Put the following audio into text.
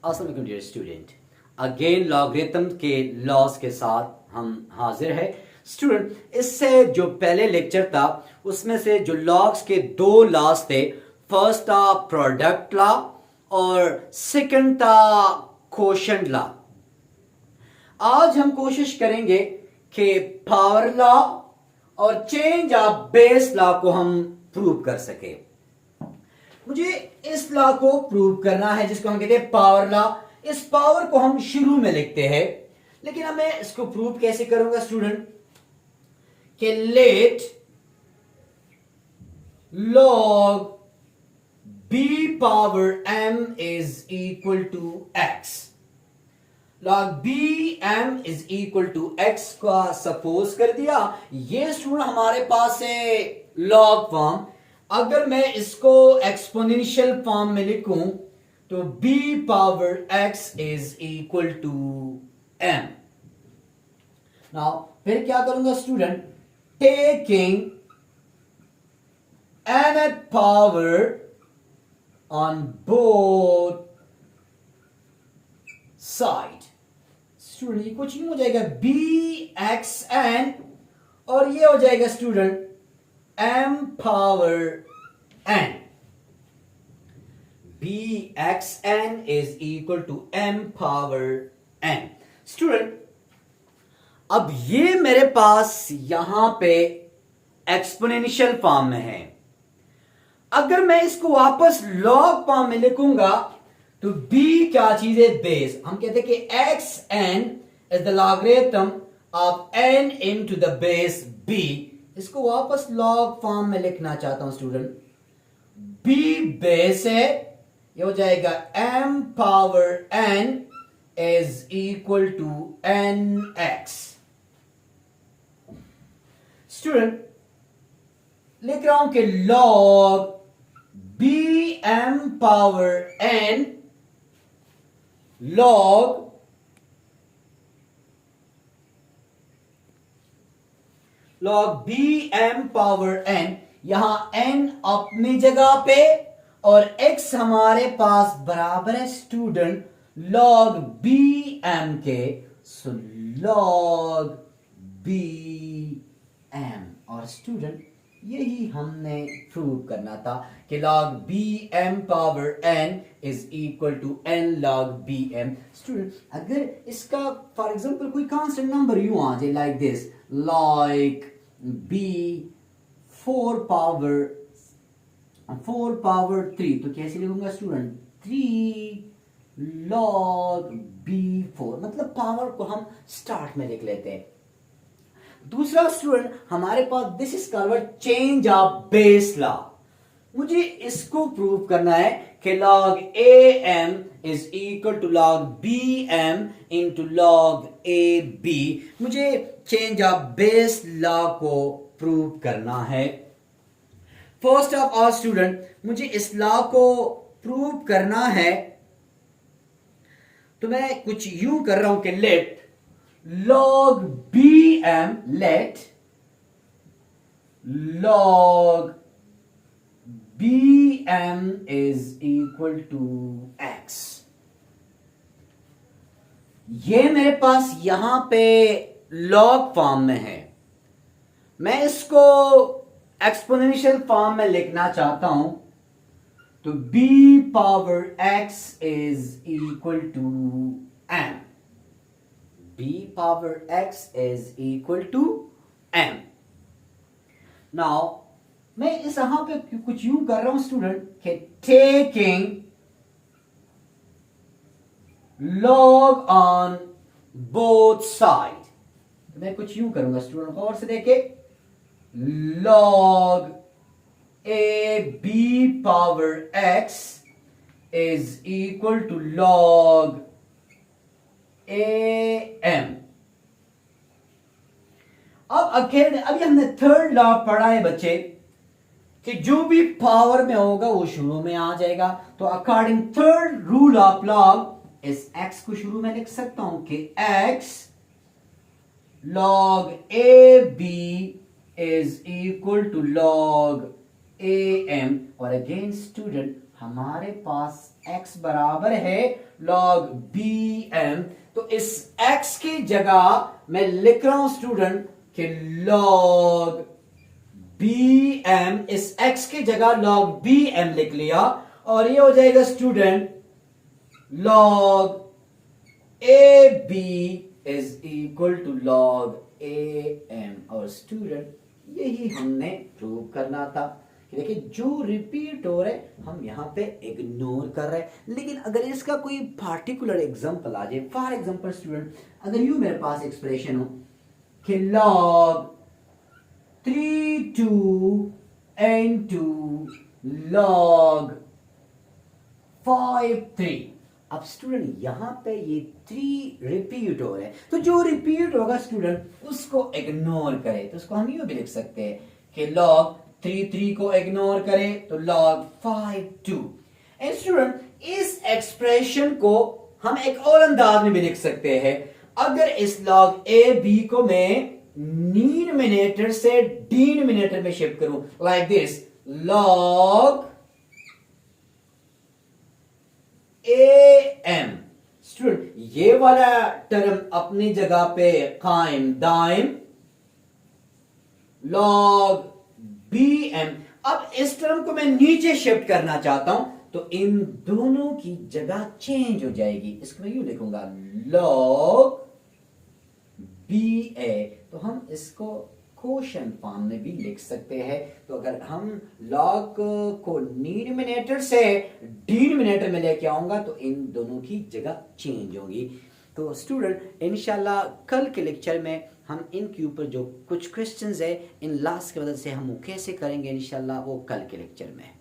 अस्सलाम वालेकुम dear student. Again logarithm के लॉस के साथ हम हाजिर है स्टूडेंट। इससे जो पहले लेक्चर था उसमें से जो लॉग्स के दो लॉस थे, फर्स्ट था प्रोडक्ट लॉ और सेकंड था कोशेंट लॉ। आज हम कोशिश करेंगे कि पावर लॉ और चेंज ऑफ बेस लॉ को हम प्रूव कर सके। मुझे इस लॉ को प्रूव करना है जिसको हम कहते हैं पावर लॉ। इस पावर को हम शुरू में लिखते हैं, लेकिन अब मैं इसको प्रूव कैसे करूंगा स्टूडेंट कि late log b power m is equal to x। log b m is equal to x का सपोज कर दिया। ये स्टूडेंट हमारे पास है लॉग फॉर्म। अगर मैं इसको एक्सपोनेंशियल फॉर्म में लिखूं तो b power x is equal to m। Now फिर क्या करूंगा student, taking nth power on both side। Student ये कुछ नहीं हो जाएगा bxn और ये हो जाएगा student m power n। bxn is equal to m power n। Student अब ये मेरे पास यहां पे एक्सपोनेंशियल फॉर्म में है। अगर मैं इसको वापस लॉग फॉर्म में लिखूंगा तो b क्या चीज है, बेस। हम कहते हैं कि xn is the logarithm of n into the base b। इसको वापस लॉग फॉर्म में लिखना चाहता हूं स्टूडेंट। b बेस है, ये हो जाएगा m power n is equal to nx। Student लिख रहा हूं कि log bm power n log bm power n, यहां n अपनी जगह पे और x हमारे पास बराबर है स्टूडेंट log bm के। सो log bm और स्टूडेंट यही हमने प्रूव करना था कि log bm power n is equal to n log bm। Student अगर इसका फॉर एग्जांपल कोई कांस्टेंट नंबर यूं आ जाए like this, like b 4 power 3, तो कैसे लिखूंगा स्टूडेंट 3 log b4, मतलब पावर को हम स्टार्ट में लिख लेते हैं। दूसरा स्टूडेंट हमारे पास this is called change of base law. मुझे इसको प्रूव करना है कि log am is equal to log bm into log ab। मुझे चेंज ऑफ बेस लॉ को प्रूव करना है। फर्स्ट ऑफ ऑल स्टूडेंट मुझे इस लॉ को प्रूव करना है, तो मैं कुछ यूं कर रहा हूं कि late log bm, let log bm is equal to x। ये मेरे पास यहां पे log फॉर्म में है। मैं इसको एक्सपोनेंशियल फॉर्म में लिखना चाहता हूं तो b power x is equal to m। b power x is equal to m। Now मैं इस यहां पे कुछ यूं कर रहा हूं स्टूडेंट कि taking log on both side। मैं कुछ यूं करूंगा स्टूडेंट, गौर से देखे, log a b power x is equal to log am। अब अभी हमने थर्ड लॉ पढ़ा है बच्चे कि जो भी पावर में होगा वो शुरू में आ जाएगा। तो according third rule of log इस x को शुरू में लिख सकता हूं कि x log ab is equal to log am। और अगेन स्टूडेंट हमारे पास x बराबर है log bm, तो इस x की जगह मैं लिख रहा हूं स्टूडेंट कि log bm, इस x की जगह log bm लिख लिया और ये हो जाएगा student log ab is equal to log am। और स्टूडेंट यही हमने प्रूव करना था कि देखिए जो रिपीट हो रहा है हम यहां पे इग्नोर कर रहे हैं। लेकिन अगर इसका कोई पार्टिकुलर एग्जांपल आ जाए, फॉर एग्जांपल स्टूडेंट अगर यूं मेरे पास एक्सप्रेशन हो कि log 32 into log 53, अब स्टूडेंट यहां पे ये 3 रिपीट हो रहे हैं, तो जो रिपीट होगा स्टूडेंट उसको इग्नोर करें। तो उसको हम यूं भी लिख सकते हैं कि log 3 को इग्नोर करें तो log 5 2। एंड स्टूडेंट इस एक्सप्रेशन को हम एक और अंदाज में भी लिख सकते हैं। अगर इस log a b को मैं न्यूमरेटर से डिनोमिनेटर में शिफ्ट करूं like this, log am, student ये वाला टर्म अपनी जगह पे कायम दायम, log bm। अब इस टर्म को मैं नीचे शिफ्ट करना चाहता हूं तो इन दोनों की जगह चेंज हो जाएगी। इसको मैं यूं लिखूंगा log ba, तो हम इसको क्वोशंट फॉर्म में भी लिख सकते हैं। तो अगर हम log को न्यूमरेटर से डिनोमिनेटर में लेके आऊंगा तो इन दोनों की जगह चेंज होगी। तो स्टूडेंट इंशाल्लाह कल के लेक्चर में हम इनके ऊपर जो कुछ क्वेश्चंस है इन लास्ट की मदद से हम वो कैसे करेंगे इंशाल्लाह वो कल के लेक्चर में।